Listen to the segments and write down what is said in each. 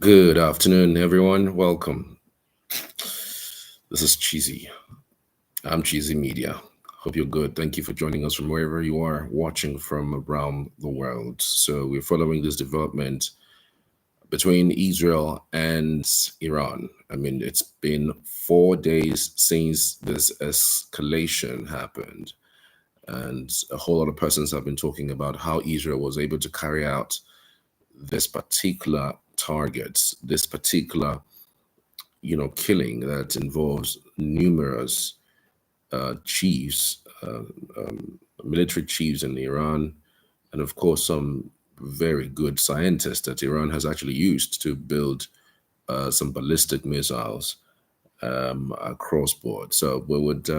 Good afternoon, everyone. Welcome. This is Cheesy. I'm Cheesy Media. Hope you're good. Thank you for joining us from wherever you are watching from around the world. So, we're following this development between Israel and Iran. I mean, it's been 4 days since this escalation happened, and a whole lot of persons have been talking about how Israel was able to carry out this particular target, this particular killing that involves numerous chiefs, military chiefs in Iran, and of course some very good scientists that Iran has actually used to build some ballistic missiles across board. So we would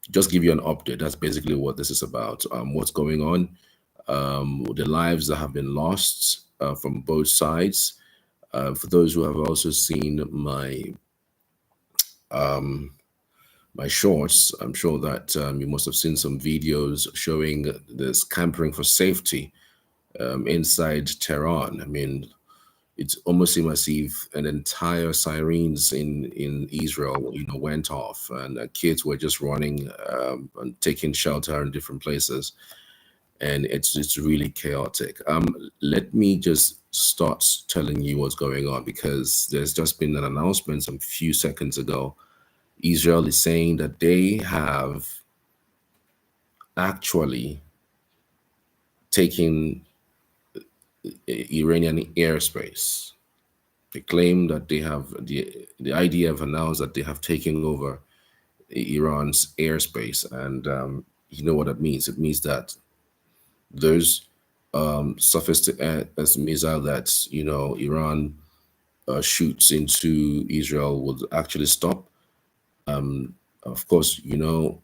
just give you an update. That's basically what this is about. What's going on? The lives that have been lost from both sides. For those who have also seen um, my shorts, I'm sure that you must have seen some videos showing this campering for safety inside Tehran. I mean, it almost seemed as if an entire sirens in Israel, went off, and kids were just running and taking shelter in different places, and it's really chaotic. Let me just start telling you what's going on because there's just been an announcement some few seconds ago. Israel is saying that they have actually taken Iranian airspace. They claim that they have the idea have announced that they have taken over Iran's airspace, and you know what that means. It means that those surface to air missile that Iran shoots into Israel would actually stop. Of course, you know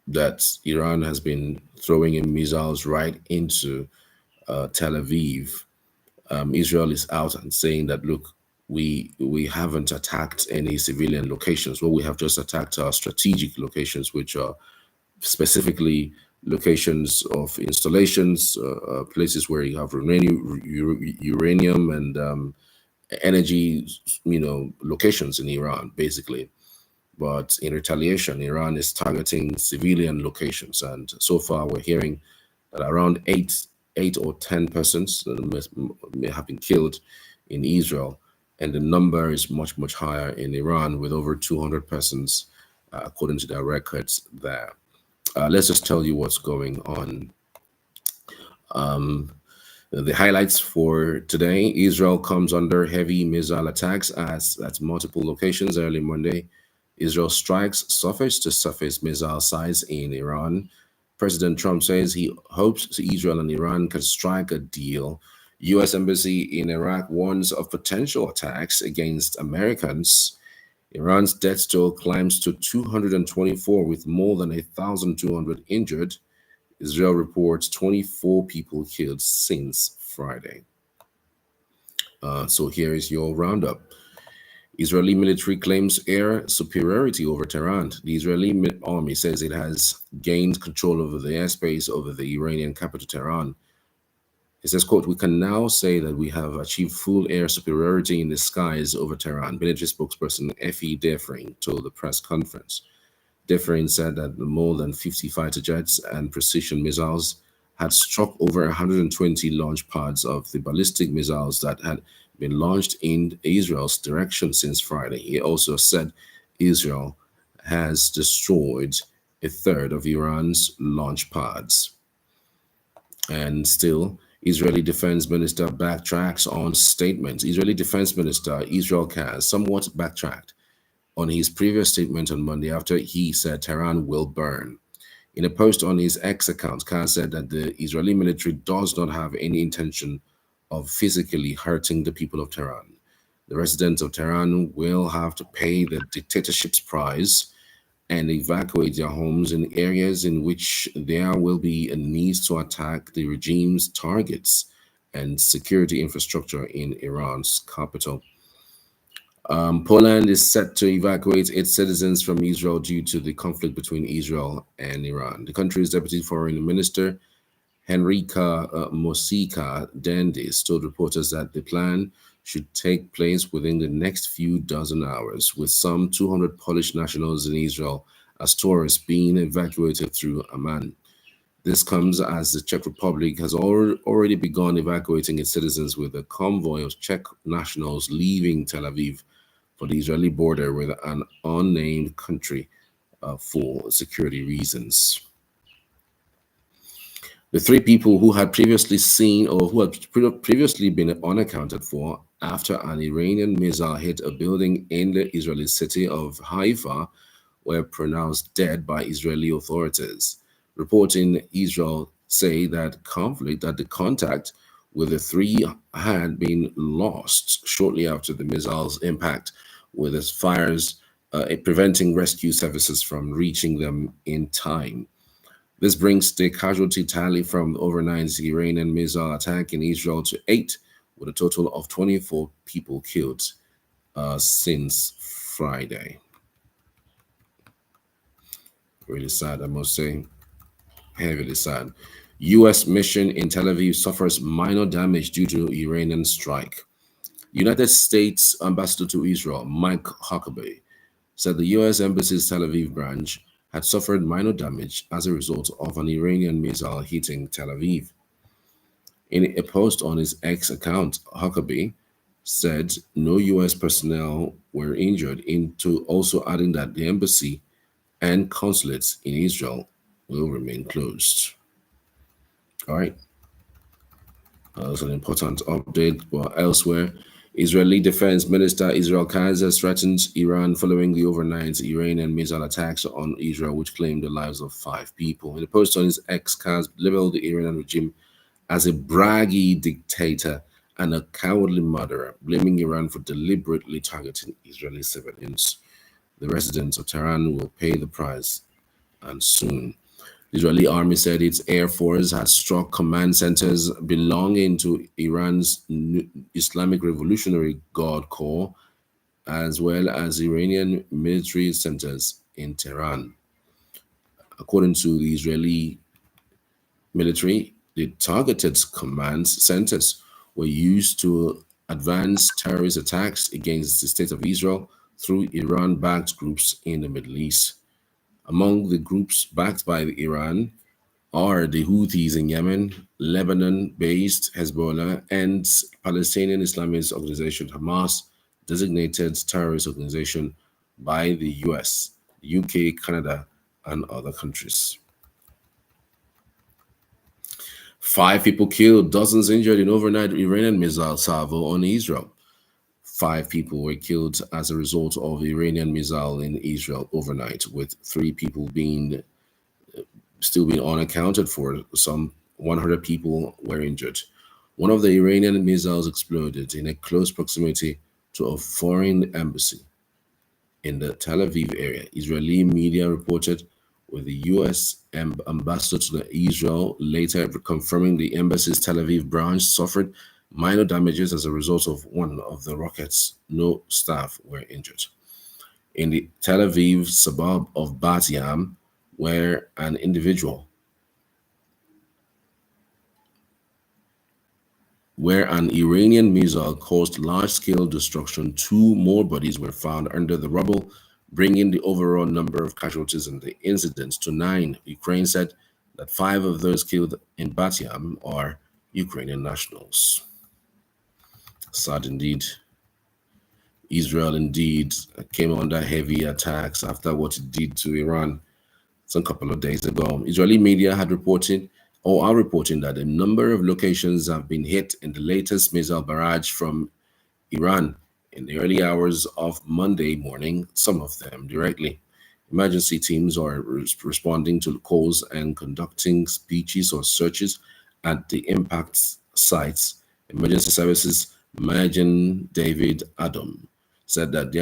that Iran has been throwing in missiles right into Tel Aviv. Israel is out and saying that, look, we haven't attacked any civilian locations. Well, we have just attacked our strategic locations, which are specifically locations of installations, places where you have uranium and energy, locations in Iran, basically. But in retaliation, Iran is targeting civilian locations, and so far we're hearing that around eight or 10 persons may have been killed in Israel, and the number is much higher in Iran, with over 200 persons, according to their records there. Let's just tell you what's going on. Um, the highlights for today: Israel comes under heavy missile attacks at multiple locations early Monday. Israel strikes surface to surface missile sites in Iran. President Trump says he hopes Israel and Iran can strike a deal. U.S. Embassy in Iraq warns of potential attacks against Americans. Iran's death toll climbs to 224, with more than 1,200 injured. Israel reports 24 people killed since Friday. So here is your roundup. Israeli military claims air superiority over Tehran. The Israeli army says it has gained control over the airspace over the Iranian capital, Tehran. It says, quote, "We can now say that we have achieved full air superiority in the skies over Tehran," military spokesperson Effie Defrin told the press conference. Defrin said that more than 50 fighter jets and precision missiles had struck over 120 launch pads of the ballistic missiles that had been launched in Israel's direction since Friday. He also said Israel has destroyed a third of Iran's launch pads. And still, Israeli Defense Minister backtracks on statements. Israeli Defense Minister Israel Katz somewhat backtracked on his previous statement on Monday after he said Tehran will burn. In a post on his X account, Katz said that the Israeli military does not have any intention of physically hurting the people of Tehran. The residents of Tehran will have to pay the dictatorship's price and evacuate their homes in areas in which there will be a need to attack the regime's targets and security infrastructure in Iran's capital. Poland is set to evacuate its citizens from Israel due to the conflict between Israel and Iran. The country's deputy foreign minister, Henrika Mosika Dandis, told reporters that the plan should take place within the next few dozen hours, with some 200 Polish nationals in Israel as tourists being evacuated through Amman. This comes as the Czech Republic has already begun evacuating its citizens, with a convoy of Czech nationals leaving Tel Aviv for the Israeli border with an unnamed country for security reasons. The three people who had previously seen or who had previously been unaccounted for after an Iranian missile hit a building in the Israeli city of Haifa were pronounced dead by Israeli authorities. Reports in Israel say that the contact with the three had been lost shortly after the missile's impact, with its fires preventing rescue services from reaching them in time. This brings the casualty tally from overnight's Iranian missile attack in Israel to 8, with a total of 24 people killed since Friday. Really sad, I must say. Heavily sad. U.S. mission in Tel Aviv suffers minor damage due to Iranian strike. United States Ambassador to Israel, Mike Huckabee, said the U.S. Embassy's Tel Aviv branch had suffered minor damage as a result of an Iranian missile hitting Tel Aviv. In a post on his X account, Huckabee said no U.S. personnel were injured, into also adding that the embassy and consulates in Israel will remain closed. All right. That's an important update. But elsewhere, Israeli Defense Minister Israel Katz has threatened Iran following the overnight Iranian missile attacks on Israel, which claimed the lives of 5 people. In a post on his X, Katz labeled the Iranian regime as a braggy dictator and a cowardly murderer, blaming Iran for deliberately targeting Israeli civilians. The residents of Tehran will pay the price, and soon. The Israeli army said its air force had struck command centers belonging to Iran's Islamic Revolutionary Guard Corps, as well as Iranian military centers in Tehran. According to the Israeli military, the targeted command centers were used to advance terrorist attacks against the State of Israel through Iran-backed groups in the Middle East. Among the groups backed by Iran are the Houthis in Yemen, Lebanon-based Hezbollah, and Palestinian Islamist organization Hamas, designated terrorist organization by the US, the UK, Canada, and other countries. 5 people killed, dozens injured in overnight Iranian missile salvo on Israel. 5 people were killed as a result of Iranian missile in Israel overnight, with 3 people still being unaccounted for. Some 100 people were injured. One of the Iranian missiles exploded in a close proximity to a foreign embassy in the Tel Aviv area. Israeli media reported, with the U.S. ambassador to Israel later confirming the embassy's Tel Aviv branch suffered minor damages as a result of one of the rockets. No staff were injured. In the Tel Aviv suburb of Bat Yam, where an Iranian missile caused large-scale destruction, 2 more bodies were found under the rubble, bringing the overall number of casualties in the incident to 9. Ukraine said that 5 of those killed in Bat Yam are Ukrainian nationals. Sad indeed. Israel indeed came under heavy attacks after what it did to Iran some couple of days ago. Israeli media had reported or are reporting that a number of locations have been hit in the latest missile barrage from Iran in the early hours of Monday morning, some of them directly. Emergency teams are responding to calls and conducting speeches or searches at the impact sites. Emergency services Majan David Adam said that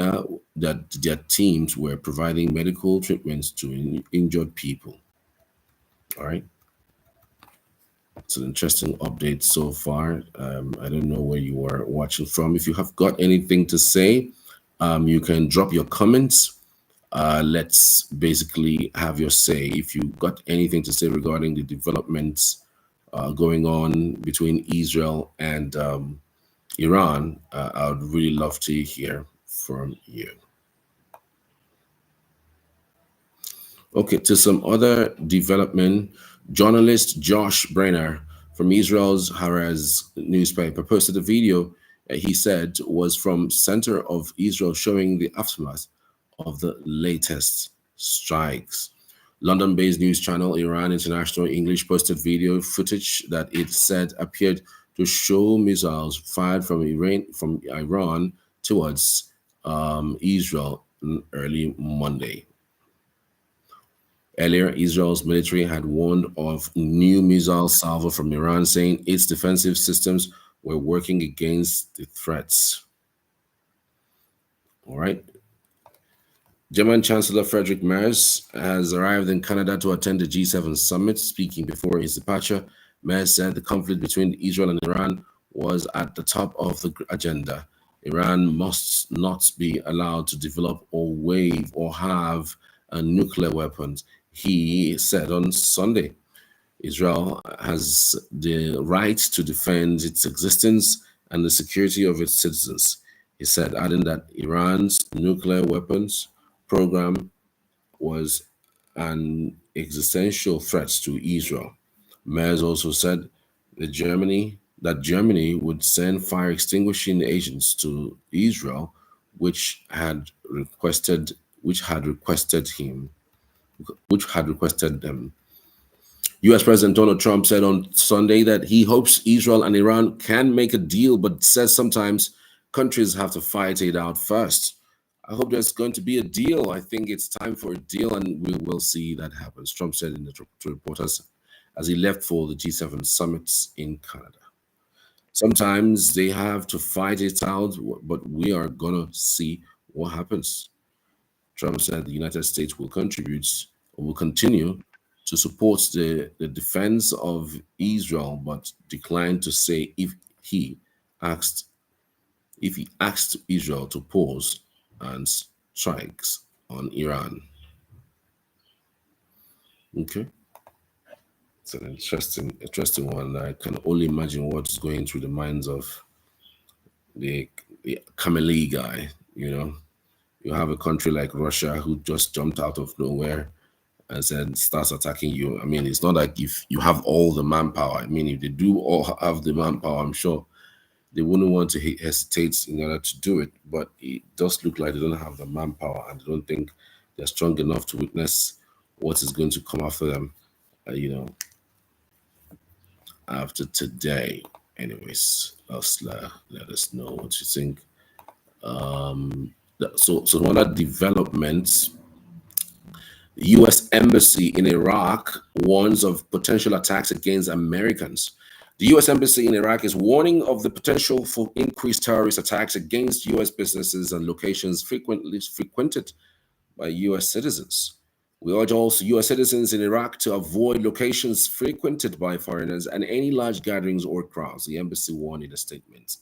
their teams were providing medical treatments to injured people. All right. It's an interesting update so far. I don't know where you are watching from. If you have got anything to say, you can drop your comments. Let's basically have your say. If you got anything to say regarding the developments going on between Israel and Iran, I would really love to hear from you. Okay, to some other development, journalist Josh Brenner from Israel's Haaretz newspaper posted a video he said was from center of Israel showing the aftermath of the latest strikes. London-based news channel Iran International English posted video footage that it said appeared to show missiles fired from Iran towards Israel early Monday. Earlier, Israel's military had warned of new missile salvo from Iran, saying its defensive systems were working against the threats. All right. German Chancellor Friedrich Merz has arrived in Canada to attend the G7 summit. Speaking before his departure, Merz said the conflict between Israel and Iran was at the top of the agenda. Iran must not be allowed to develop or wave or have nuclear weapons, he said on Sunday. Israel has the right to defend its existence and the security of its citizens, he said, adding that Iran's nuclear weapons program was an existential threat to Israel. Merz also said that Germany would send fire extinguishing agents to Israel, which had requested them. US President Donald Trump said on Sunday that he hopes Israel and Iran can make a deal, but says sometimes countries have to fight it out first. I hope there's going to be a deal. I think it's time for a deal, and we will see that happens, Trump said to reporters as he left for the G7 summits in Canada. Sometimes they have to fight it out, but we are going to see what happens. Trump said the United States will contribute or will continue to support the defense of Israel, but declined to say he asked Israel to pause and strikes on Iran. Okay, it's an interesting one. I can only imagine what's going through the minds of the Khamenei guy. You have a country like Russia who just jumped out of nowhere and said starts attacking you. I mean, it's not like if you have all the manpower. I mean, if they do all have the manpower, I'm sure they wouldn't want to hesitate in order to do it. But it does look like they don't have the manpower, and they don't think they're strong enough to witness what is going to come after them. After today. Anyways, let us know what you think. So another development. The U.S. Embassy in Iraq warns of potential attacks against Americans. The U.S. Embassy in Iraq is warning of the potential for increased terrorist attacks against U.S. businesses and locations frequented by U.S. citizens. We urge also U.S. citizens in Iraq to avoid locations frequented by foreigners and any large gatherings or crowds, the embassy warned in a statement.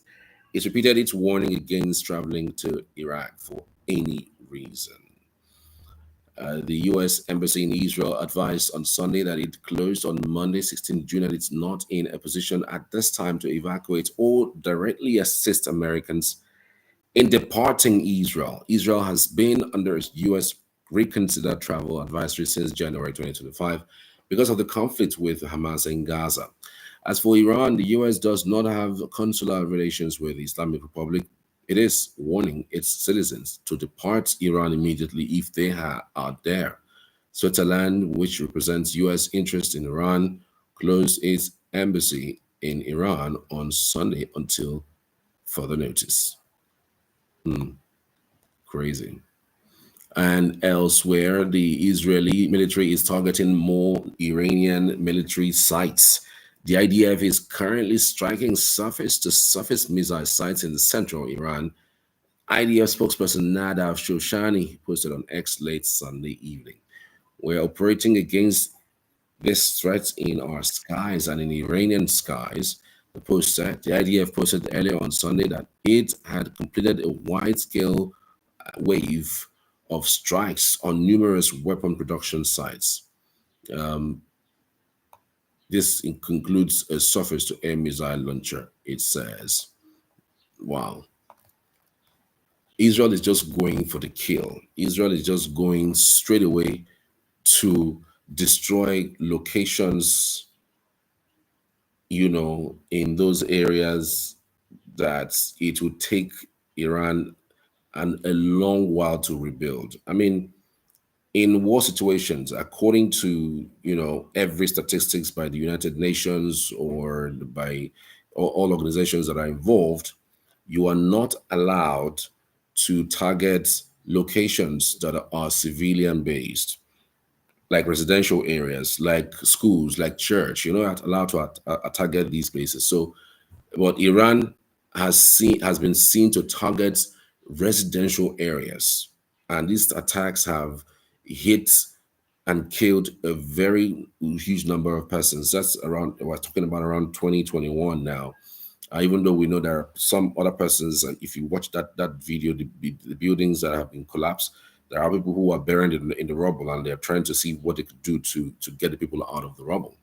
It repeated its warning against traveling to Iraq for any reason. The U.S. Embassy in Israel advised on Sunday that it closed on Monday, 16 June, and it's not in a position at this time to evacuate or directly assist Americans in departing Israel. Israel has been under U.S. reconsidered travel advisory since January 2025 because of the conflict with Hamas in Gaza. As for Iran, the U.S. does not have consular relations with the Islamic Republic. It is warning its citizens to depart Iran immediately if they are there. Switzerland, which represents U.S. interest in Iran, closed its embassy in Iran on Sunday until further notice. Crazy. And elsewhere, the Israeli military is targeting more Iranian military sites. The IDF is currently striking surface-to-surface missile sites in the central Iran. IDF spokesperson Nadav Shoshani posted on X late Sunday evening. We're operating against this threat in our skies and in Iranian skies. The post said the IDF posted earlier on Sunday that it had completed a wide-scale wave of strikes on numerous weapon production sites. This includes a surface-to-air missile launcher, it says. Wow. Israel is just going for the kill. Israel is just going straight away to destroy locations, in those areas that it would take Iran a long while to rebuild. I mean, in war situations, according to every statistics by the United Nations or by all organizations that are involved, you are not allowed to target locations that are civilian based, like residential areas, like schools, like church. You're not allowed to target these places. So, but Iran has been seen to target residential areas, and these attacks have hit and killed a very huge number of persons. That's around, we're talking about around 2021 now. Even though we know there are some other persons, if you watch that video, the buildings that have been collapsed, there are people who are buried in the rubble, and they're trying to see what they could do to get the people out of the rubble.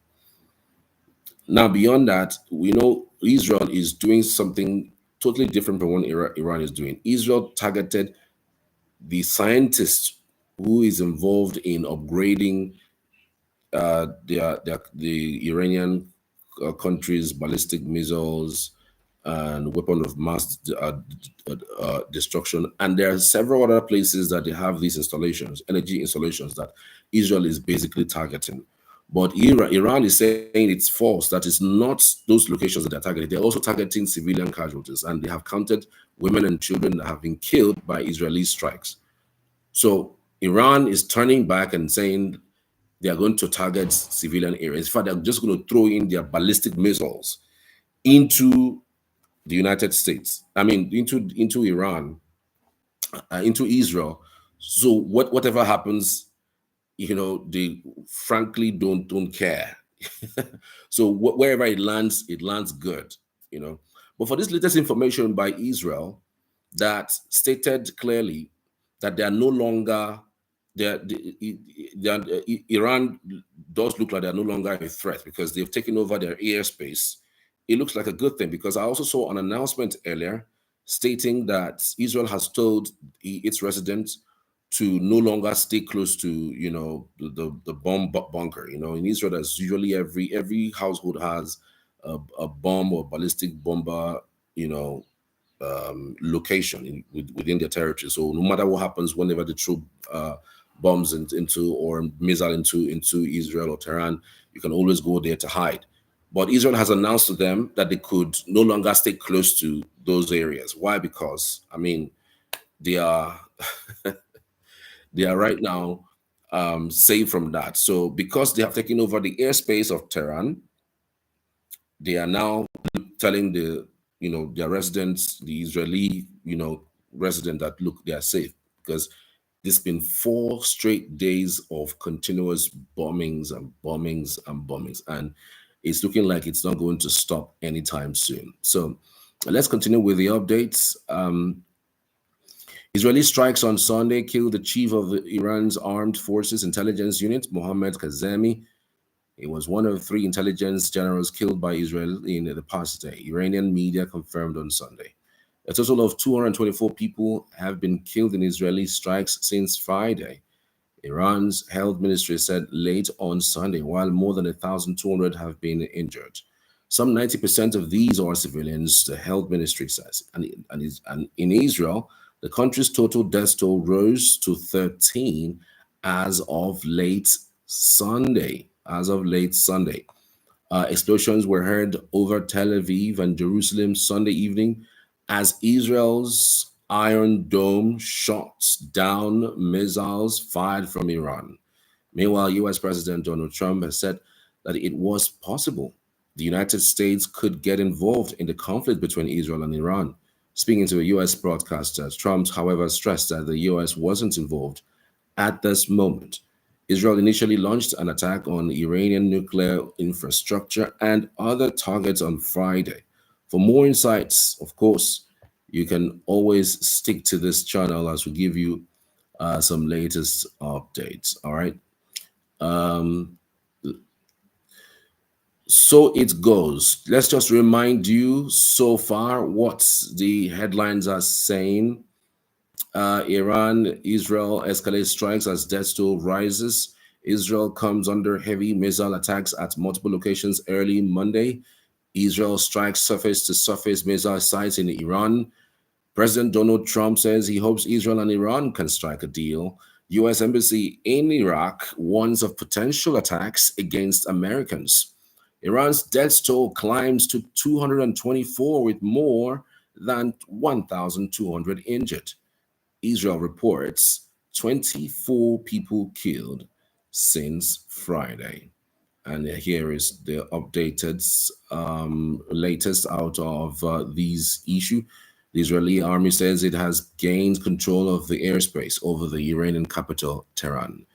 Now, beyond that, we know Israel is doing something totally different from what Iran is doing. Israel targeted the scientist who is involved in upgrading the Iranian country's ballistic missiles and weapon of mass destruction. And there are several other places that they have these installations, energy installations, that Israel is basically targeting. But Iran is saying it's false, that it's not those locations that they're targeting. They're also targeting civilian casualties, and they have counted women and children that have been killed by Israeli strikes. So Iran is turning back and saying they are going to target civilian areas. In fact, they're just going to throw in their ballistic missiles into the United States. I mean, into Iran, into Israel. So whatever happens, they frankly don't care. So wherever it lands good. But for this latest information by Israel that stated clearly that they are no longer Iran does look like they're no longer a threat because they've taken over their airspace. It looks like a good thing, because I also saw an announcement earlier stating that Israel has told its residents to no longer stay close to the bomb bunker. In Israel, there's usually every household has a bomb or ballistic bomber you know location within their territory. So no matter what happens, whenever the troop bombs into or missile into Israel or Tehran, you can always go there to hide. But Israel has announced to them that they could no longer stay close to those areas. Why? Because they are they are right now safe from that. So because they have taken over the airspace of Tehran, they are now telling their residents, the Israeli resident, that look, they are safe, because there's been 4 straight days of continuous bombings and bombings and bombings, and it's looking like it's not going to stop anytime soon. So let's continue with the updates. Israeli strikes on Sunday killed the chief of Iran's armed forces intelligence unit, Mohammad Kazemi. He was one of 3 intelligence generals killed by Israel in the past day, Iranian media confirmed on Sunday. A total of 224 people have been killed in Israeli strikes since Friday, Iran's health ministry said late on Sunday, while more than 1,200 have been injured. Some 90% of these are civilians, the health ministry says. And in Israel, the country's total death toll rose to 13 as of late Sunday. Explosions were heard over Tel Aviv and Jerusalem Sunday evening as Israel's Iron Dome shot down missiles fired from Iran. Meanwhile, US President Donald Trump has said that it was possible the United States could get involved in the conflict between Israel and Iran. Speaking to a US broadcaster, Trump, however, stressed that the US wasn't involved at this moment. Israel initially launched an attack on Iranian nuclear infrastructure and other targets on Friday. For more insights, of course, you can always stick to this channel as we give you some latest updates. All right. Um, So it goes. Let's just remind you so far what the headlines are saying. Iran, Israel escalates strikes as death toll rises. Israel comes under heavy missile attacks at multiple locations early Monday. Israel strikes surface to surface missile sites in Iran. President Donald Trump says he hopes Israel and Iran can strike a deal. U.S. Embassy in Iraq warns of potential attacks against Americans. Iran's death toll climbs to 224 with more than 1,200 injured. Israel reports 24 people killed since Friday. And here is the updated latest out of these issue. The Israeli army says it has gained control of the airspace over the Iranian capital, Tehran.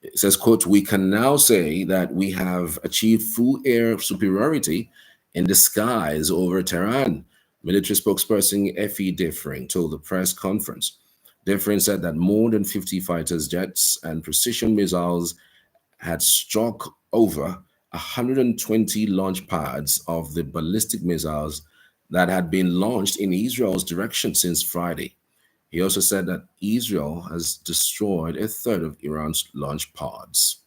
It says, quote, "We can now say that we have achieved full air superiority in the skies over Tehran," military spokesperson Effie Defrin told the press conference. Defrin said that more than 50 fighters, jets, and precision missiles had struck over 120 launch pads of the ballistic missiles that had been launched in Israel's direction since Friday. He also said that Israel has destroyed a third of Iran's launch pods.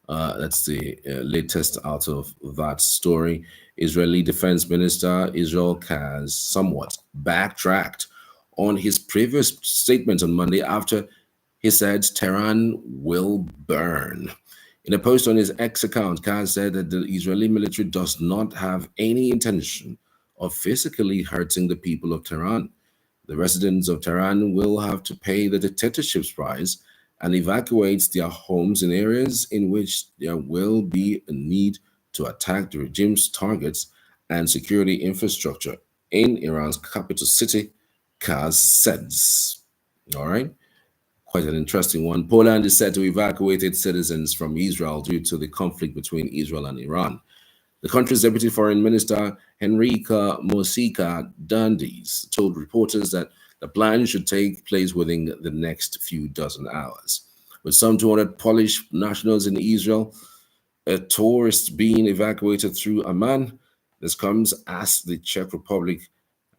That's the latest out of that story. Israeli Defense Minister Israel Katz somewhat backtracked on his previous statement on Monday after he said Tehran will burn. In a post on his X account, Katz said that the Israeli military does not have any intention of physically hurting the people of Tehran. The residents of Tehran will have to pay the dictatorship's price and evacuate their homes in areas in which there will be a need to attack the regime's targets and security infrastructure in Iran's capital city, Kaz says. All right. Quite an interesting one. Poland is said to evacuate its citizens from Israel due to the conflict between Israel and Iran. The country's deputy foreign minister, Henrika Mosika Dandies, told reporters that the plan should take place within the next few dozen hours. With some 200 Polish nationals in Israel, a tourist being evacuated through Amman, this comes as the Czech Republic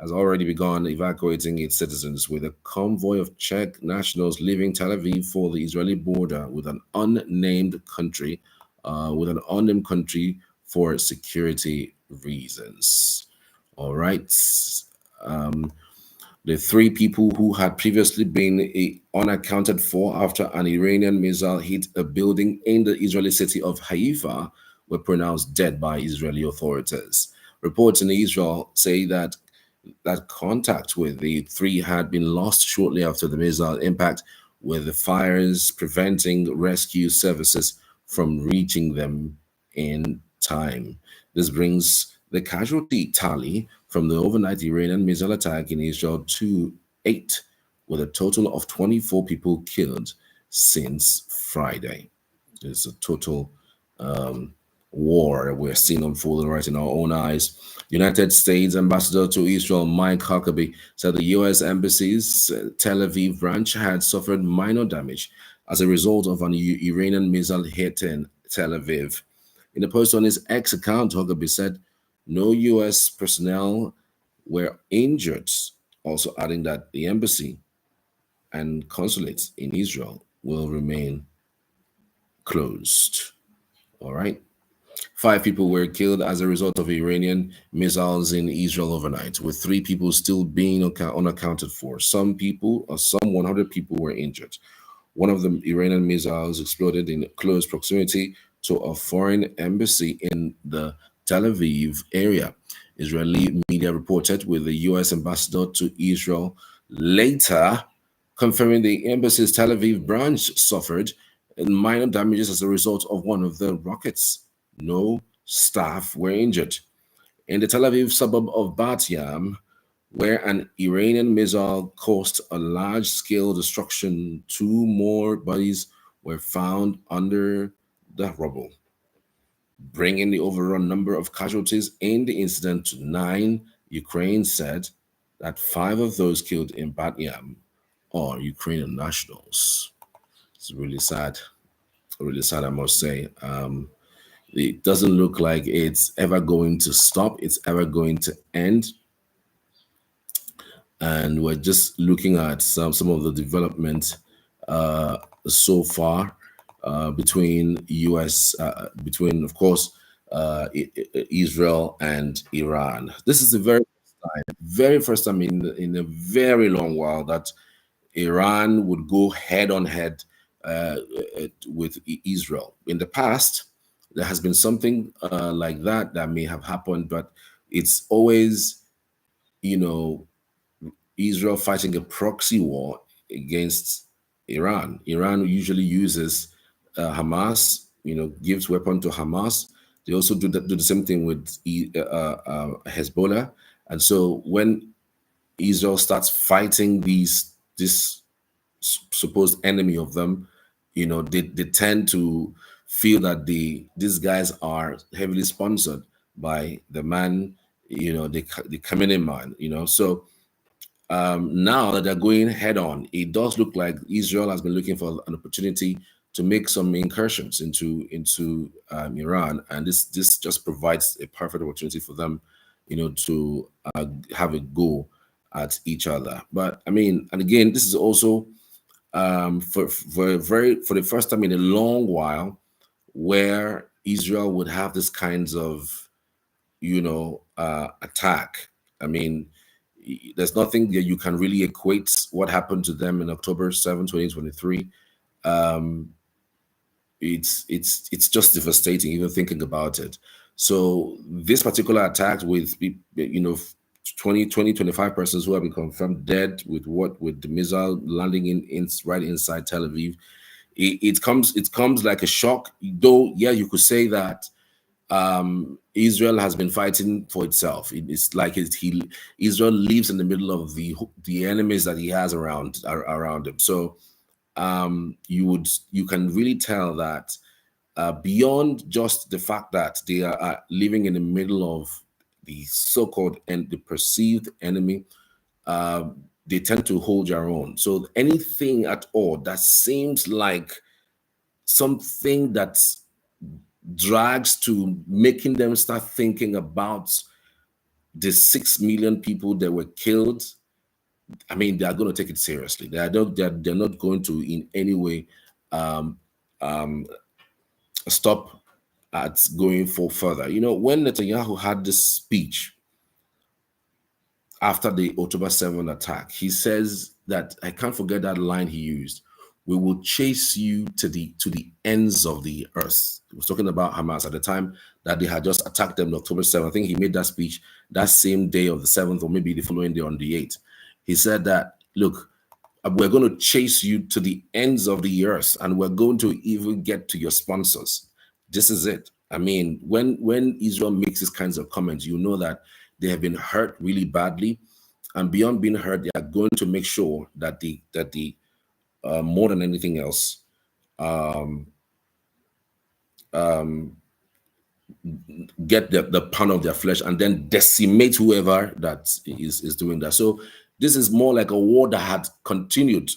has already begun evacuating its citizens with a convoy of Czech nationals leaving Tel Aviv for the Israeli border with an unnamed country for security reasons. All right. Um, the three people who had previously been unaccounted for after an Iranian missile hit a building in the Israeli city of Haifa were pronounced dead by Israeli authorities. Reports in Israel say that contact with the three had been lost shortly after the missile impact, with the fires preventing rescue services from reaching them in time. This brings the casualty tally from the overnight Iranian missile attack in Israel to 8, with a total of 24 people killed since Friday. There's a total um, war we're seeing unfolding right in our own eyes. United States Ambassador to Israel Mike Huckabee said the U.S. Embassy's Tel Aviv branch had suffered minor damage as a result of an Iranian missile hitting Tel Aviv. In a post on his X account, Huckabee said no U.S. personnel were injured, also adding that the embassy and consulates in Israel will remain closed. All right. 5 people were killed as a result of Iranian missiles in Israel overnight, with 3 people still being unaccounted for. Some 100 people were injured. One of the Iranian missiles exploded in close proximity to a foreign embassy in the Tel Aviv area. Israeli media reported, with the U.S. ambassador to Israel later confirming the embassy's Tel Aviv branch suffered minor damages as a result of one of the rockets. No staff were injured. In the Tel Aviv suburb of Bat Yam, where an Iranian missile caused a large scale destruction, 2 more bodies were found under the rubble, bringing the overall number of casualties in the incident to 9. Ukraine said that 5 of those killed in Bat Yam are Ukrainian nationals. It's really sad, I must say. It doesn't look like it's ever going to stop. It's ever going to end. And we're just looking at some of the development so far between U.S. Between, of course, Israel and Iran. This is the very first time in a very long while that Iran would go head on head with Israel. In the past, there has been something like that may have happened, but it's always, you know, Israel fighting a proxy war against Iran. Iran usually uses Hamas, gives weapon to Hamas. They also do the same thing with Hezbollah. And so when Israel starts fighting this supposed enemy of them, they tend to feel that these guys are heavily sponsored by the man, the Khamenei man, So now that they're going head on, it does look like Israel has been looking for an opportunity to make some incursions into Iran, and this just provides a perfect opportunity for them, to have a go at each other. But I mean, and again, this is also for the first time in a long while where Israel would have this kinds of attack. I mean, there's nothing that you can really equate what happened to them in October 7, 2023. It's just devastating even thinking about it. So this particular attack with 25 persons who have been confirmed dead with the missile landing in right inside Tel Aviv, it comes like a shock. Though, yeah, you could say that Israel has been fighting for itself. It's like Israel lives in the middle of the enemies that he has around him. So you can really tell that beyond just the fact that they are living in the middle of the so-called and the perceived enemy, they tend to hold their own. So anything at all that seems like something that drags to making them start thinking about the 6 million people that were killed, I mean, they are going to take it seriously. They're not going to in any way stop at going for further. When Netanyahu had this speech after the October 7 attack, he says that, I can't forget that line he used, "We will chase you to the ends of the earth." He was talking about Hamas at the time that they had just attacked them on October 7th. I think he made that speech that same day of the 7th, or maybe the following day on the 8th. He said that, look, we're going to chase you to the ends of the earth, and we're going to even get to your sponsors. This is it. I mean, when Israel makes these kinds of comments, you know that they have been hurt really badly, and beyond being hurt, they are going to make sure that the more than anything else, get the pound of their flesh and then decimate whoever that is doing that. So this is more like a war that had continued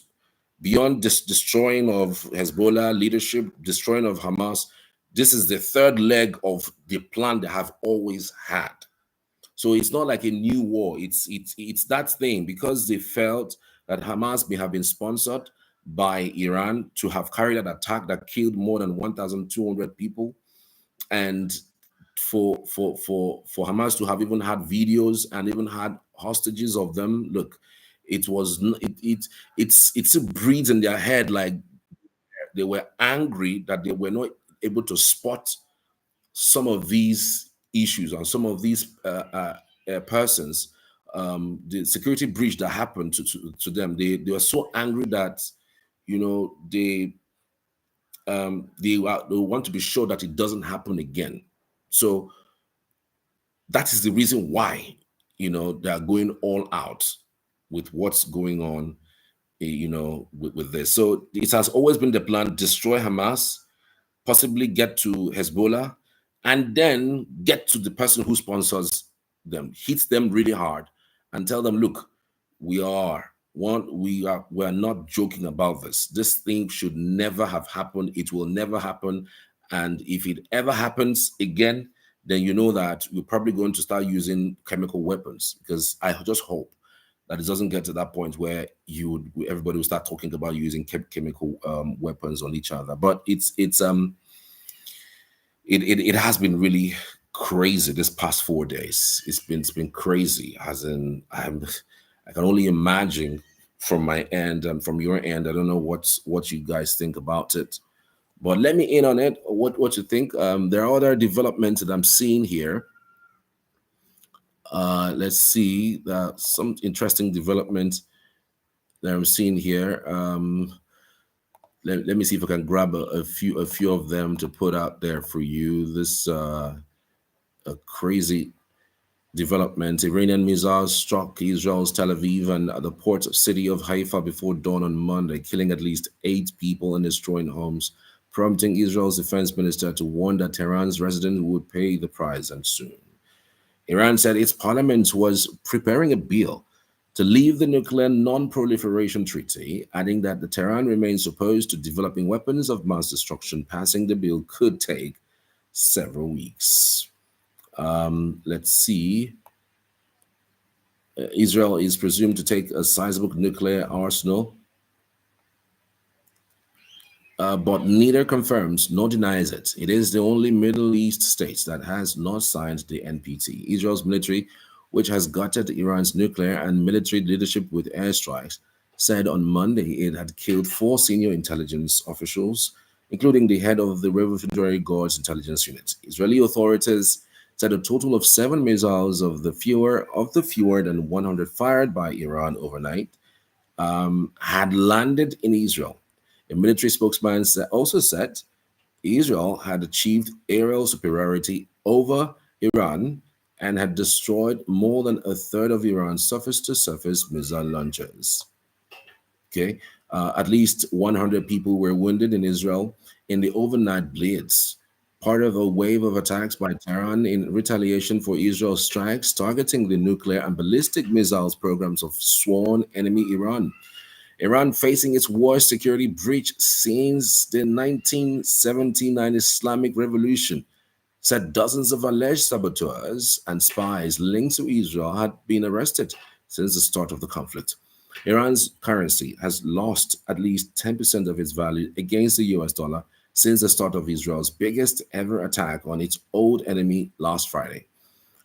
beyond this destroying of Hezbollah leadership, destroying of Hamas. This is the third leg of the plan they have always had. So it's not like a new war. It's that thing, because they felt that Hamas may have been sponsored by Iran to have carried an attack that killed more than 1,200 people, and for Hamas to have even had videos and even had hostages of them. Look, it breeds in their head, like they were angry that they were not able to spot some of these issues and some of these persons, the security breach that happened to them. They were so angry that they want to be sure that it doesn't happen again. So that is the reason why they are going all out with what's going on, with this. So it has always been the plan: destroy Hamas, possibly get to Hezbollah, and then get to the person who sponsors them, hit them really hard, and tell them, look, we're not joking about this. This thing should never have happened. It will never happen. And if it ever happens again, then you know that we're probably going to start using chemical weapons, because I just hope that it doesn't get to that point where everybody will start talking about using chemical weapons on each other. But it has been really crazy this past 4 days. It's been crazy. As in, I can only imagine from my end and from your end. I don't know what you guys think about it, but let me in on it. What you think? There are other developments that I'm seeing here. Let's see some interesting developments that I'm seeing here. Let me see if I can grab a few of them to put out there for you. This a crazy development. Iranian missiles struck Israel's Tel Aviv and the port city of Haifa before dawn on Monday, killing at least 8 people and destroying homes, prompting Israel's defense minister to warn that Tehran's residents would pay the price, and soon. Iran said its parliament was preparing a bill to leave the nuclear non-proliferation treaty, adding that the Tehran remains opposed to developing weapons of mass destruction. Passing the bill could take several weeks. Let's see. Israel is presumed to take a sizable nuclear arsenal, but neither confirms nor denies it. It is the only Middle East state that has not signed the NPT. Israel's military, which has gutted Iran's nuclear and military leadership with airstrikes, said on Monday it had killed 4 senior intelligence officials, including the head of the Revolutionary Guard's intelligence unit. Israeli authorities said a total of 7 missiles of the fewer than 100 fired by Iran overnight had landed in Israel. A military spokesman also said Israel had achieved aerial superiority over Iran and had destroyed more than a third of Iran's surface-to-surface missile launchers. Okay, at least 100 people were wounded in Israel in the overnight blitz, part of a wave of attacks by Tehran in retaliation for Israel's strikes targeting the nuclear and ballistic missiles programs of sworn enemy Iran. Iran, facing its worst security breach since the 1979 Islamic Revolution, said dozens of alleged saboteurs and spies linked to Israel had been arrested since the start of the conflict. Iran's currency has lost at least 10% of its value against the US dollar since the start of Israel's biggest ever attack on its old enemy last Friday.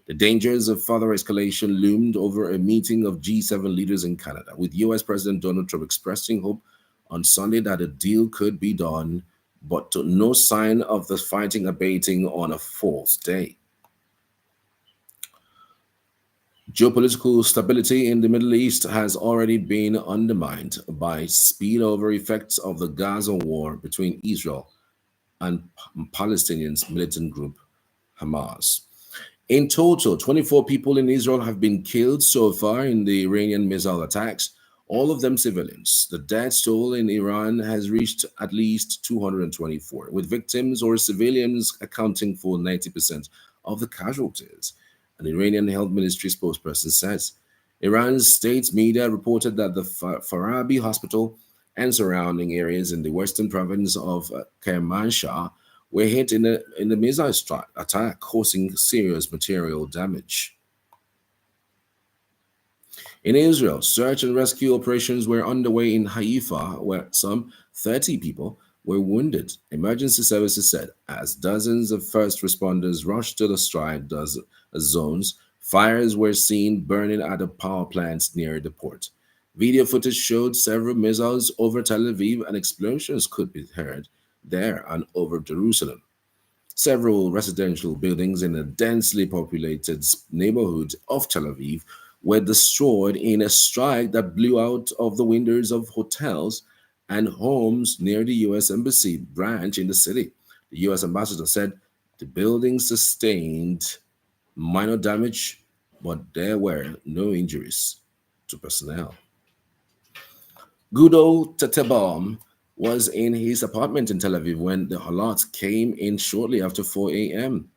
The dangers of further escalation loomed over a meeting of G7 leaders in Canada, with US President Donald Trump expressing hope on Sunday that a deal could be done, but no sign of the fighting abating on a 4th day. Geopolitical stability in the Middle East has already been undermined by spillover effects of the Gaza war between Israel and Palestinians' militant group Hamas. In total, 24 people in Israel have been killed so far in the Iranian missile attacks, all of them civilians. The death toll in Iran has reached at least 224, with victims or civilians accounting for 90% of the casualties. An Iranian health ministry spokesperson says Iran's state media reported that the Farabi hospital and surrounding areas in the western province of Kermanshah were hit in the missile attack, causing serious material damage. In Israel, search and rescue operations were underway in Haifa, where some 30 people were wounded, emergency services said, as dozens of first responders rushed to the strike zones. Fires were seen burning at a power plant near the port. Video footage showed several missiles over Tel Aviv, and explosions could be heard there and over Jerusalem. Several residential buildings in a densely populated neighborhood of Tel Aviv were destroyed in a strike that blew out of the windows of hotels and homes near the U.S. Embassy branch in the city. The U.S. ambassador said the building sustained minor damage, but there were no injuries to personnel. Gudo Tetebaum was in his apartment in Tel Aviv when the alert came in shortly after 4 a.m.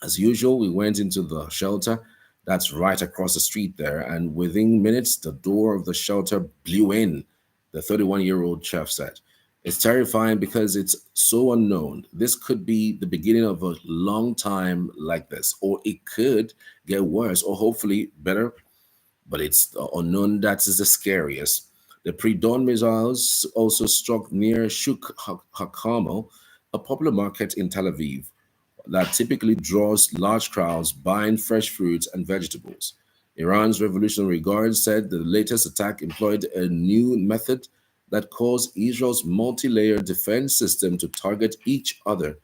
As usual, we went into the shelter that's right across the street there, and within minutes, the door of the shelter blew in, the 31-year-old chef said. It's terrifying because it's so unknown. This could be the beginning of a long time like this, or it could get worse, or hopefully better, but it's the unknown that is the scariest. The pre-dawn missiles also struck near Shuk HaKarmel, a popular market in Tel Aviv that typically draws large crowds buying fresh fruits and vegetables. Iran's Revolutionary Guard said the latest attack employed a new method that caused Israel's multi-layered defense system to target each other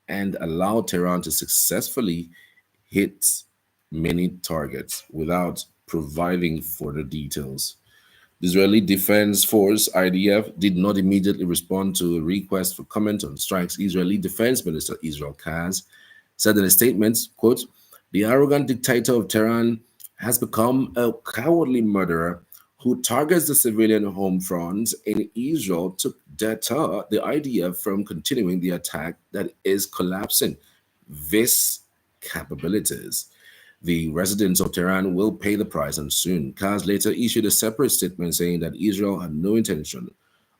and allowed Tehran to successfully hit many targets without providing further details. The Israeli Defense Force (IDF) did not immediately respond to a request for comment on strikes. Israeli Defense Minister Israel Katz said in a statement, quote, "The arrogant dictator of Tehran has become a cowardly murderer who targets the civilian home front in Israel to deter the IDF from continuing the attack that is collapsing this capabilities. The residents of Tehran will pay the price, and soon." Kaz later issued a separate statement saying that Israel had no intention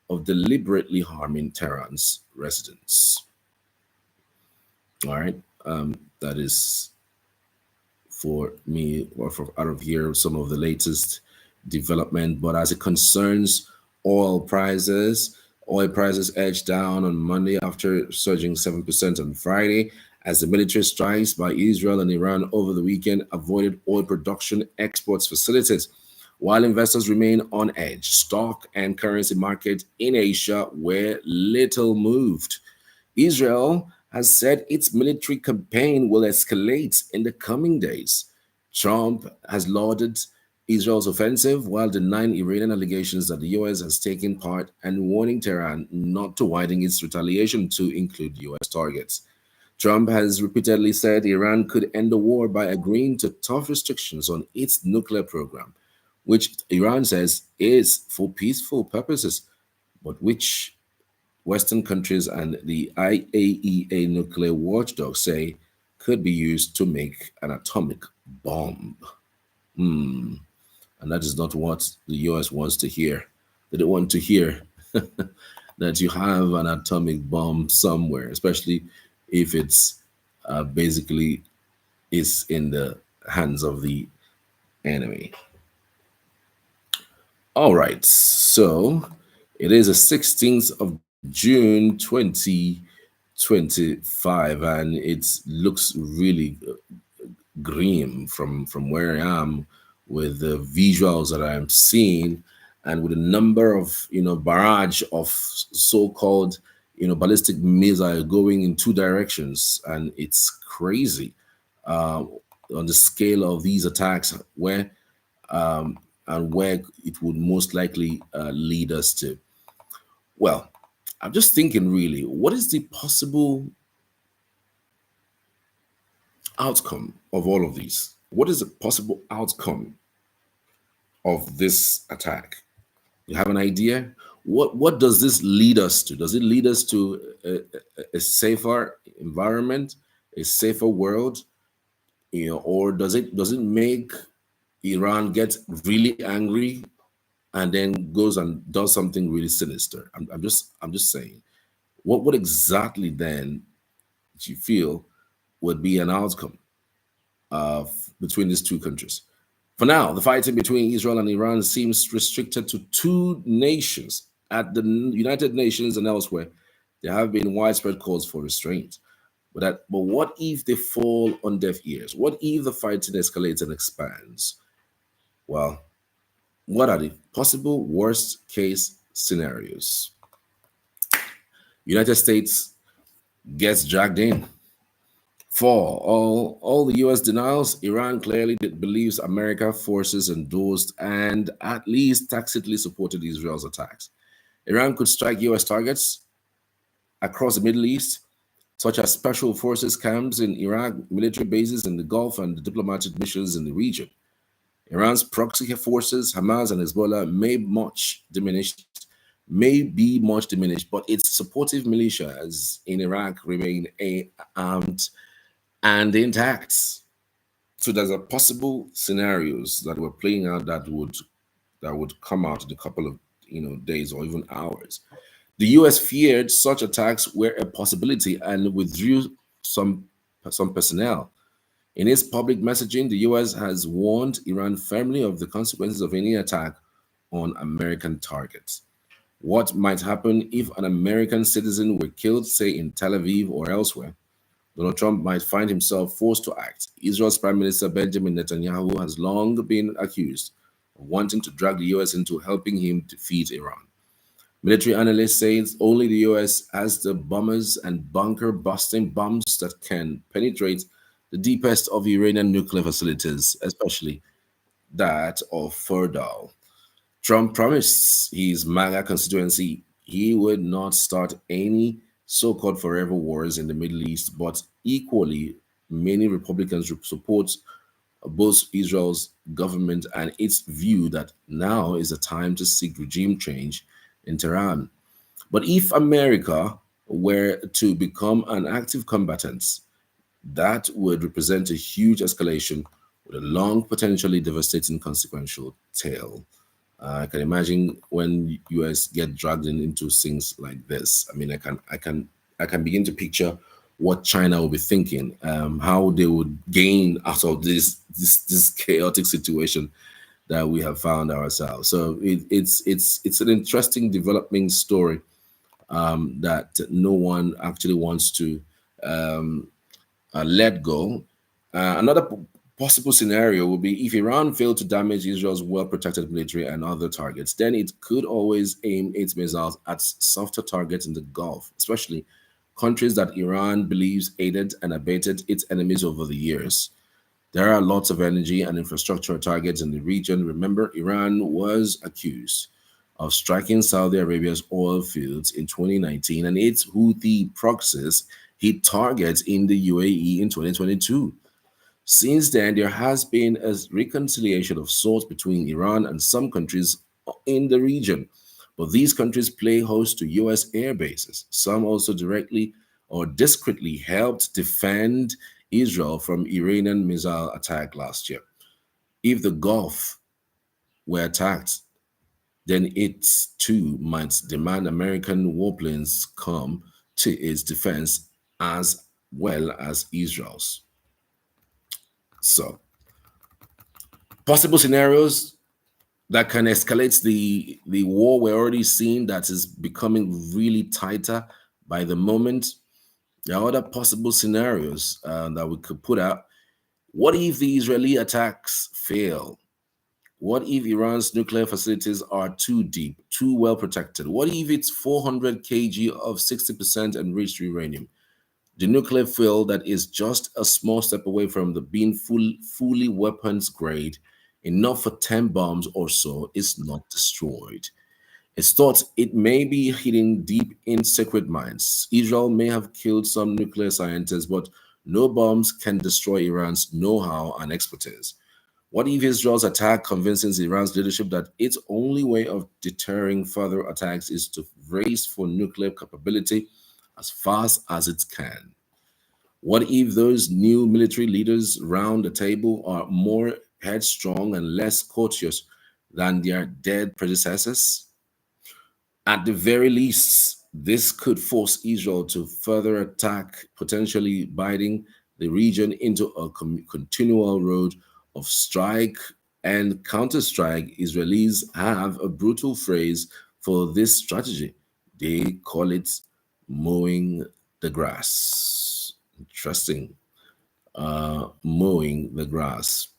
of deliberately harming Tehran's residents. All right, that is for me, or for out of here, some of the latest development. But as it concerns oil prices edged down on Monday after surging 7% on Friday, as the military strikes by Israel and Iran over the weekend avoided oil production exports facilities. While investors remain on edge, stock and currency markets in Asia were little moved. Israel has said its military campaign will escalate in the coming days. Trump has lauded Israel's offensive while denying Iranian allegations that the US has taken part and warning Tehran not to widen its retaliation to include US targets. Trump has repeatedly said Iran could end the war by agreeing to tough restrictions on its nuclear program, which Iran says is for peaceful purposes, but which Western countries and the IAEA nuclear watchdog say could be used to make an atomic bomb. And that is not what the US wants to hear. They don't want to hear that you have an atomic bomb somewhere, especially if it's basically is in the hands of the enemy. All right, so it is the 16th of June 2025, and it looks really grim from where I am with the visuals that I'm seeing, and with a number of barrage of so-called ballistic missile going in two directions, and it's crazy on the scale of these attacks, where and where it would most likely lead us to. Well, I'm just thinking, really, what is the possible outcome of all of these? What is the possible outcome of this attack? You have an idea? What does this lead us to? Does it lead us to a safer environment, a safer world, or does it make Iran get really angry and then goes and does something really sinister? I'm just saying. What exactly then do you feel would be an outcome between these two countries? For now, the fighting between Israel and Iran seems restricted to two nations. At the United Nations and elsewhere, there have been widespread calls for restraint. But what if they fall on deaf ears? What if the fighting escalates and expands? Well, what are the possible worst case scenarios? United States gets dragged in. For all the US denials, Iran clearly believes America forces endorsed and at least tacitly supported Israel's attacks. Iran could strike US targets across the Middle East, such as special forces camps in Iraq, military bases in the Gulf, and diplomatic missions in the region. Iran's proxy forces, Hamas and Hezbollah, may be much diminished, but its supportive militias in Iraq remain armed and intact. So there's a possible scenarios that were playing out that would come out in a couple of days or even hours. The US feared such attacks were a possibility and withdrew some, some personnel. In its public messaging, the US has warned Iran firmly of the consequences of any attack on American targets. What might happen if an American citizen were killed, say in Tel Aviv or elsewhere? Donald Trump might find himself forced to act. Israel's Prime Minister Benjamin Netanyahu has long been accused of wanting to drag the US into helping him defeat Iran. Military analysts say only the US has the bombers and bunker busting bombs that can penetrate the deepest of Iranian nuclear facilities, especially that of Fordow. Trump promised his MAGA constituency he would not start any so called forever wars in the Middle East, but equally, many Republicans support both Israel's government and its view that now is the time to seek regime change in Tehran. But if America were to become an active combatant, that would represent a huge escalation with a long, potentially devastating consequential tail. I can imagine when US get dragged into things like this. I mean, I can begin to picture what China will be thinking, how they would gain out of this chaotic situation that we have found ourselves. So it's an interesting developing story that no one actually wants to let go. Another possible scenario would be if Iran failed to damage Israel's well-protected military and other targets, then it could always aim its missiles at softer targets in the Gulf, especially countries that Iran believes aided and abetted its enemies over the years. There are lots of energy and infrastructure targets in the region. Remember, Iran was accused of striking Saudi Arabia's oil fields in 2019 and its Houthi proxies hit targets in the UAE in 2022. Since then, there has been a reconciliation of sorts between Iran and some countries in the region, but these countries play host to US air bases. Some also directly or discreetly helped defend Israel from Iranian missile attack last year. If the Gulf were attacked, then it too might demand American warplanes come to its defense as well as Israel's. So, possible scenarios that can escalate the war. We're already seeing that is becoming really tighter by the moment. There are other possible scenarios that we could put out. What if the Israeli attacks fail? What if Iran's nuclear facilities are too deep, too well protected? What if it's 400 kg of 60% enriched uranium? The nuclear fuel that is just a small step away from the being fully weapons grade, enough for 10 bombs or so, is not destroyed. It's thought it may be hidden deep in secret mines. Israel may have killed some nuclear scientists, but no bombs can destroy Iran's know-how and expertise. What if Israel's attack convinces Iran's leadership that its only way of deterring further attacks is to race for nuclear capability as fast as it can? What if those new military leaders round the table are more headstrong and less courteous than their dead predecessors? At the very least, this could force Israel to further attack, potentially biting the region into a continual road of strike and counter-strike. Israelis have a brutal phrase for this strategy. They call it mowing the grass. Interesting. Mowing the grass.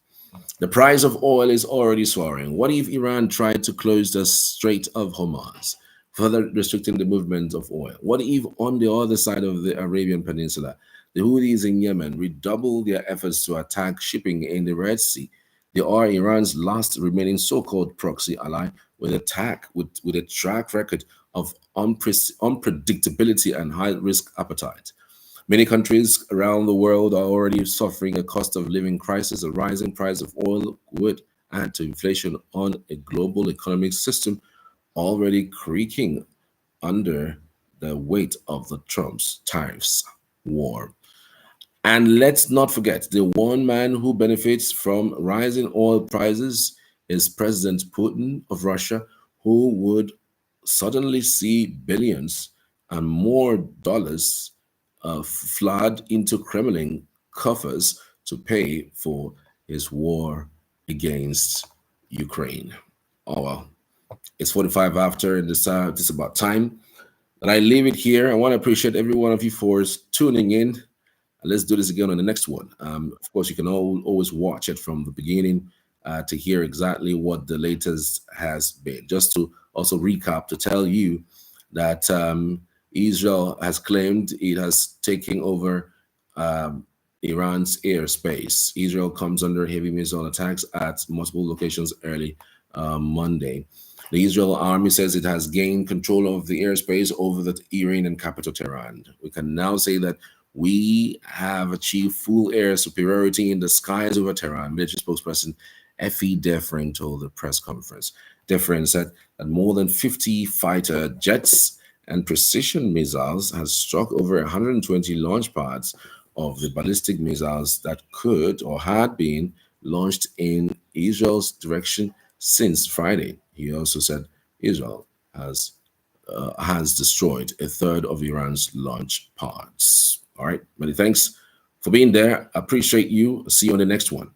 The price of oil is already soaring. What if Iran tried to close the Strait of Hormuz, further restricting the movement of oil? What if on the other side of the Arabian Peninsula, the Houthis in Yemen redouble their efforts to attack shipping in the Red Sea? They are Iran's last remaining so-called proxy ally with a track record of unpredictability and high-risk appetite. Many countries around the world are already suffering a cost of living crisis. A rising price of oil would add to inflation on a global economic system already creaking under the weight of the Trump's tariffs war. And let's not forget, the one man who benefits from rising oil prices is President Putin of Russia, who would suddenly see billions and more dollars flood into Kremlin coffers to pay for his war against Ukraine. Oh well, it's 45 after this. It's about time that I leave it here. I want to appreciate every one of you for tuning in. Let's do this again on the next one. Of course, you can always watch it from the beginning to hear exactly what the latest has been. Just to also recap, to tell you that Israel has claimed it has taken over Iran's airspace. Israel comes under heavy missile attacks at multiple locations early Monday. The Israel army says it has gained control of the airspace over the Iranian capital, Tehran. We can now say that we have achieved full air superiority in the skies over Tehran, military spokesperson Effie Defrin told the press conference. Defrin said that more than 50 fighter jets and precision missiles has struck over 120 launch pads of the ballistic missiles that could or had been launched in Israel's direction since Friday. He also said Israel has destroyed a third of Iran's launch pods. All right, many thanks for being there. Appreciate you. See you on the next one.